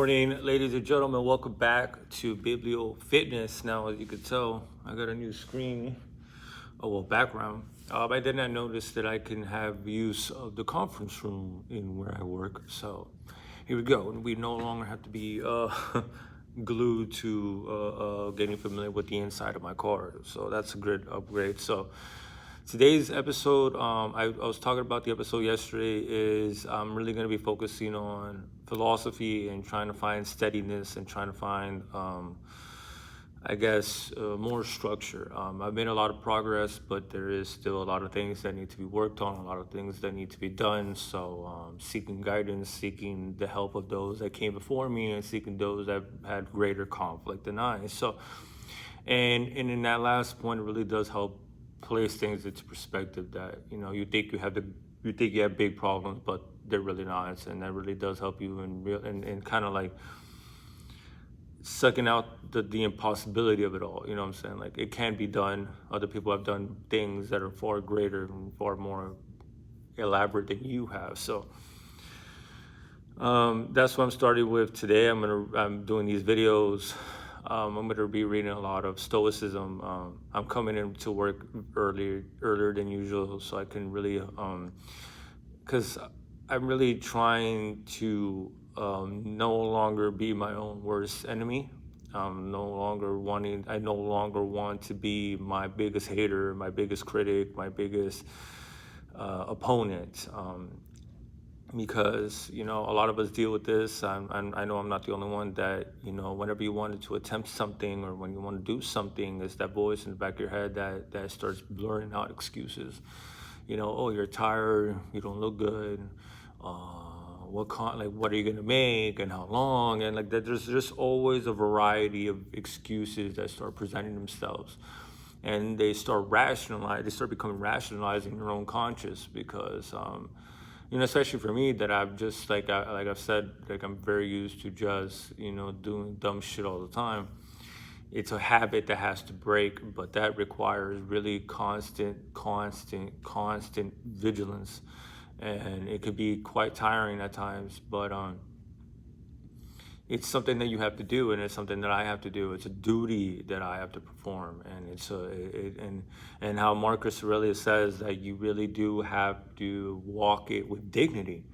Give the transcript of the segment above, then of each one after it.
Morning, ladies and gentlemen. Welcome back to Biblio Fitness. Now, as you can tell, I got a new screen, background. I did not notice that I can have use of the conference room in where I work. So here we go. And we no longer have to be glued to getting familiar with the inside of my car. So that's a great upgrade. So today's episode, I was talking about the episode yesterday, is I'm really going to be focusing on philosophy and trying to find steadiness and trying to find, more structure. I've made a lot of progress, but there is still a lot of things that need to be worked on, a lot of things that need to be done. So seeking guidance, seeking the help of those that came before me, and seeking those that had greater conflict than I. So, and in that last point, it really does help place things into perspective that you think you have big problems, but they're really not, and that really does help you in real and kind of like sucking out the impossibility of it all. You know what I'm saying? Like, it can be done. Other people have done things that are far greater and far more elaborate than you have. So that's what I'm starting with today. I'm doing these videos. I'm going to be reading a lot of stoicism. I'm coming into work earlier than usual, so I can really, because I'm really trying to no longer be my own worst enemy. I no longer want to be my biggest hater, my biggest critic, my biggest opponent. Because a lot of us deal with this. I know I'm not the only one that whenever you wanted to attempt something or when you want to do something, there's that voice in the back of your head that starts blurring out excuses. Oh, you're tired, you don't look good, what are you gonna make and how long, and like that. There's just always a variety of excuses that start presenting themselves, and they start becoming rationalized in your own conscious, because especially for me, that I've just like I've said, like, I'm very used to just doing dumb shit all the time. It's a habit that has to break, but that requires really constant vigilance, and it could be quite tiring at times. But it's something that you have to do, and it's something that I have to do. It's a duty that I have to perform, and and how Marcus Aurelius says that you really do have to walk it with dignity,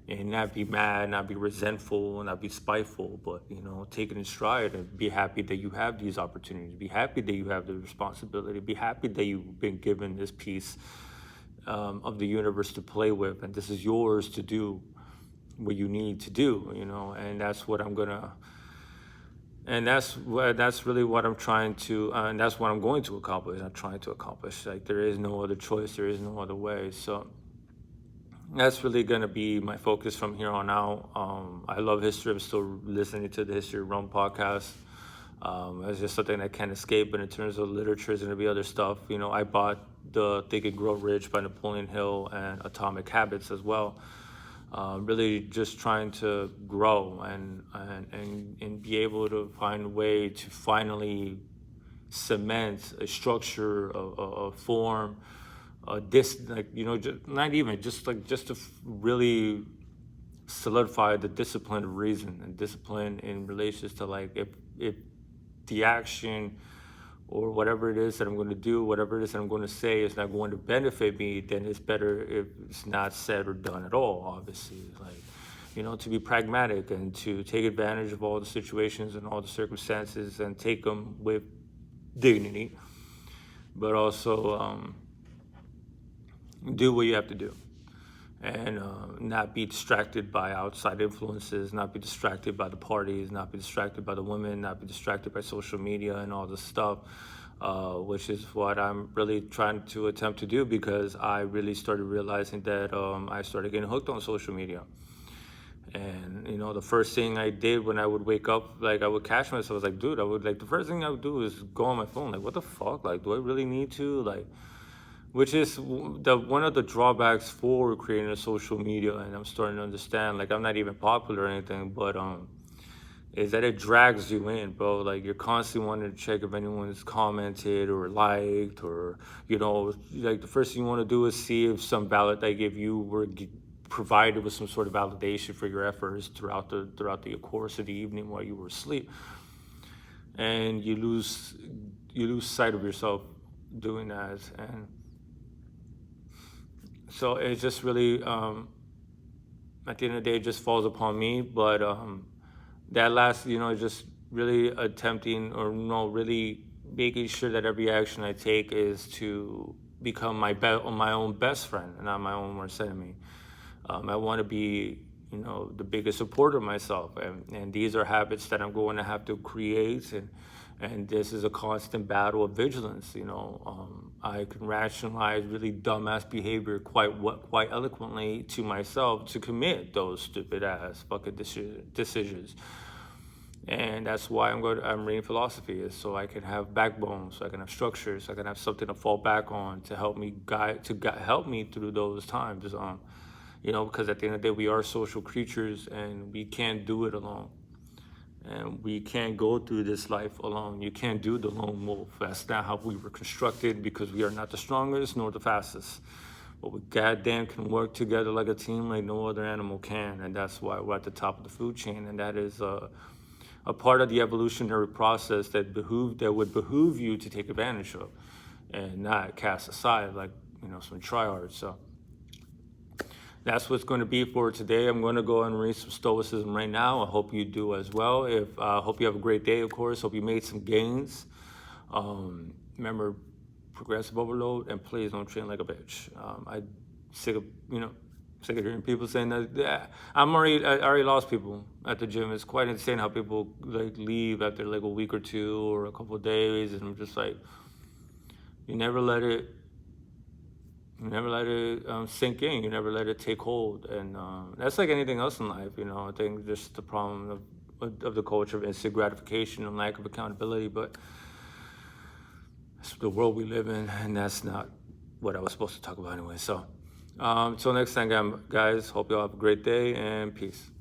and not be mad, not be resentful, not be spiteful, but take it in stride and be happy that you have these opportunities. Be happy that you have the responsibility. Be happy that you've been given this piece of the universe to play with, and this is yours to do what you need to do, and that's what I'm gonna, and that's really what I'm trying to, and that's what I'm going to accomplish. I'm trying to accomplish. Like, there is no other choice. There is no other way. So that's really gonna be my focus from here on out. I love history. I'm still listening to the History of Rome podcast. It's just something I can't escape. But in terms of literature, there's gonna be other stuff. I bought the Think and Grow Rich by Napoleon Hill and Atomic Habits as well. Really just trying to grow and be able to find a way to finally cement a structure, a form, just to really solidify the discipline of reason and discipline in relations to, like, if the action or whatever it is that I'm going to do, whatever it is that I'm going to say is not going to benefit me, then it's better if it's not said or done at all, obviously. Like, to be pragmatic and to take advantage of all the situations and all the circumstances and take them with dignity, but also do what you have to do. And not be distracted by outside influences, not be distracted by the parties, not be distracted by the women, not be distracted by social media and all this stuff, which is what I'm really trying to attempt to do, because I really started realizing that I started getting hooked on social media. And the first thing I did when I would wake up, like, I would catch myself, I was like, dude, the first thing I would do is go on my phone. Like, what the fuck? Like, do I really need to? Like, which is one of the drawbacks for creating a social media, and I'm starting to understand. Like, I'm not even popular or anything, but is that it drags you in, bro. Like, you're constantly wanting to check if anyone's commented or liked, or like, the first thing you want to do is see if some ballot they give you were provided with some sort of validation for your efforts throughout the course of the evening while you were asleep, and you lose sight of yourself doing that. And so it just really, at the end of the day, it just falls upon me. But that last, just really attempting, or really making sure that every action I take is to become my own best friend and not my own worst enemy. I want to be, the biggest supporter of myself, and these are habits that I'm going to have to create, and this is a constant battle of vigilance. I can rationalize really dumbass behavior quite eloquently to myself to commit those stupid ass fucking decisions. And that's why I'm reading philosophy, is so I can have backbone, so I can have structure, so I can have something to fall back on to help me help me through those times. Because at the end of the day, we are social creatures, and we can't do it alone. And we can't go through this life alone. You can't do the lone wolf. That's not how we were constructed, because we are not the strongest nor the fastest. But we goddamn can work together like a team like no other animal can. And that's why we're at the top of the food chain. And that is a part of the evolutionary process that would behoove you to take advantage of and not cast aside like, some tryhards. So that's what's going to be for today. I'm going to go and read some stoicism right now. I hope you do as well. Hope you have a great day, of course. Hope you made some gains. Remember, progressive overload, and please don't train like a bitch. I'm sick of hearing people saying that. Yeah, I already lost people at the gym. It's quite insane how people leave after a week or two or a couple of days, and I'm just like, you never let it sink in. You never let it take hold. And that's like anything else in life. I think just the problem of the culture of instant gratification and lack of accountability. But it's the world we live in, and that's not what I was supposed to talk about anyway. So until next time, guys, hope you all have a great day, and peace.